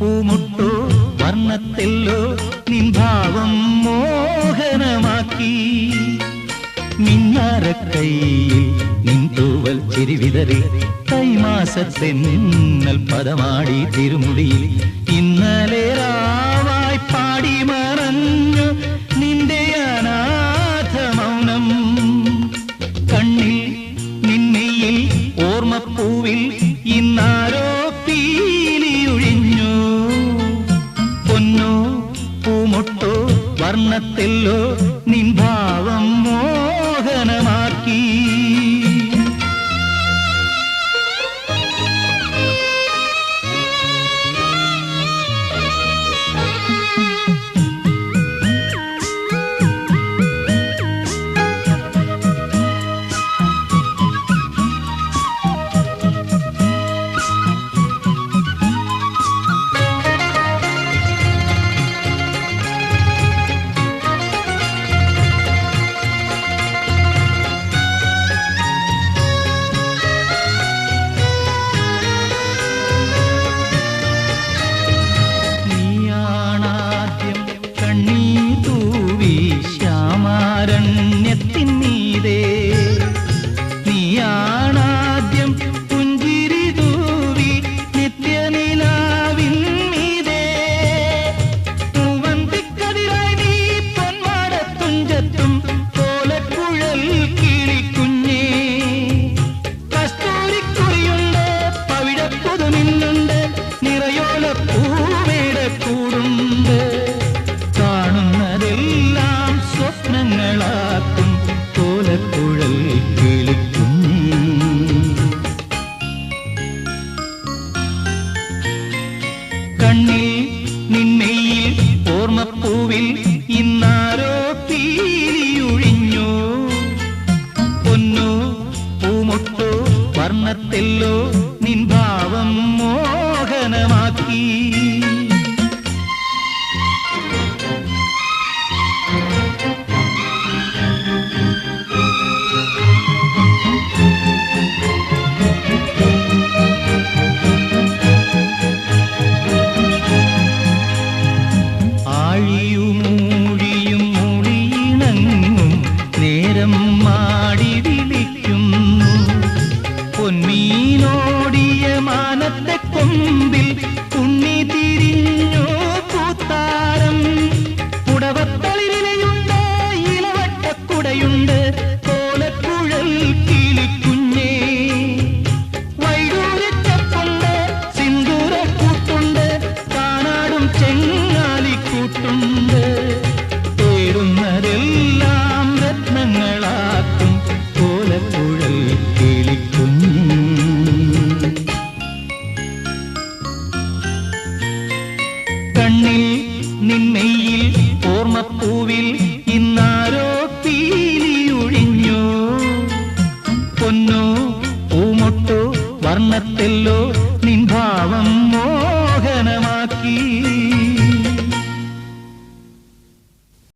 പൂമുട്ടോ വർണ്ണത്തെല്ലോ നിൻ ഭാവം മോഹനമാക്കി മിന്നാരക്കൈയിൽ നിൻ തൂവൽ ചിരിവിതറി കൈമാസത്തെന്നൽ പദമാടി തിരുമുടിയിൽ ഇന്നലെ രാവായി പാടി മറഞ്ഞു നിന്റെ അനാഥ മൗനം കണ്ണിൽ നിന്നെയിൽ ഓർമ്മപ്പൂവിൽ ഇന്നാരോ പീലിയൊഴിഞ്ഞു പൊന്നോ പൂമൊട്ടോ വർണ്ണത്തെല്ലോ നിൻ ഭാവം മോഹനമാക്കി ശ്യാമാരണ്യത്തിന്നീതേ നീയാണാദ്യം പുഞ്ചിരി തൂവി നിത്യനിലാവിൻ മീതേ പൂവന്തിക്കതിരായി നീ പൊന്മാടത്തുഞ്ചത്തും കോലക്കുഴൽ കിളിക്കുഞ്ഞേ കസ്തൂരിക്കുറിയുണ്ട് പവിഴപ്പുതുമിന്നുണ്ട് നിറയോല പൂവേടക്കൂടുണ്ട് കാണുന്നതെല്ലാം സ്വപ്നങ്ങളാക്കും കോലക്കുഴൽ കിളിക്കുഞ്ഞേ കണ്ണിൽ നിന്നെയിൽ ഓർമ്മപ്പൂവിൽ ഇന്നാരോ പീലിയൊഴിഞ്ഞു പൊന്നോ പൂമൊട്ടോ വർണ്ണത്തെല്ലോ നിൻ ഭാവം മോഹനമാക്കി ആഴിയുമൂഴിയും മൂളിയിണങ്ങും നേരം മാടി വിളിക്കുന്നു പൊന്മീനോടിയ മാനത്തെ കൊമ്പിൽ ഉണ്ണി തിരിഞ്ഞു പൂത്താരം പുടവത്തളിരിലയുണ്ട് ഇലവട്ടക്കുടയുണ്ട് കോലക്കുഴൽ കിളിക്കുഞ്ഞേ വൈഡൂര്യച്ചപ്പുണ്ട് സിന്ദൂരക്കൂട്ടുണ്ട് കാണാടും ചെങ്ങാലിക്കൂട്ടുണ്ട് തേടുന്നതെല്ലാം രത്നങ്ങളാക്കും കോലക്കുഴൽ കിളിക്കുഞ്ഞേ കണ്ണിൽ നിന്നെയിൽ ഓർമ്മപ്പൂവിൽ ഇന്നാരോ പീലിയൊഴിഞ്ഞു പൊന്നോ പൂമൊട്ടോ വർണ്ണത്തെല്ലോ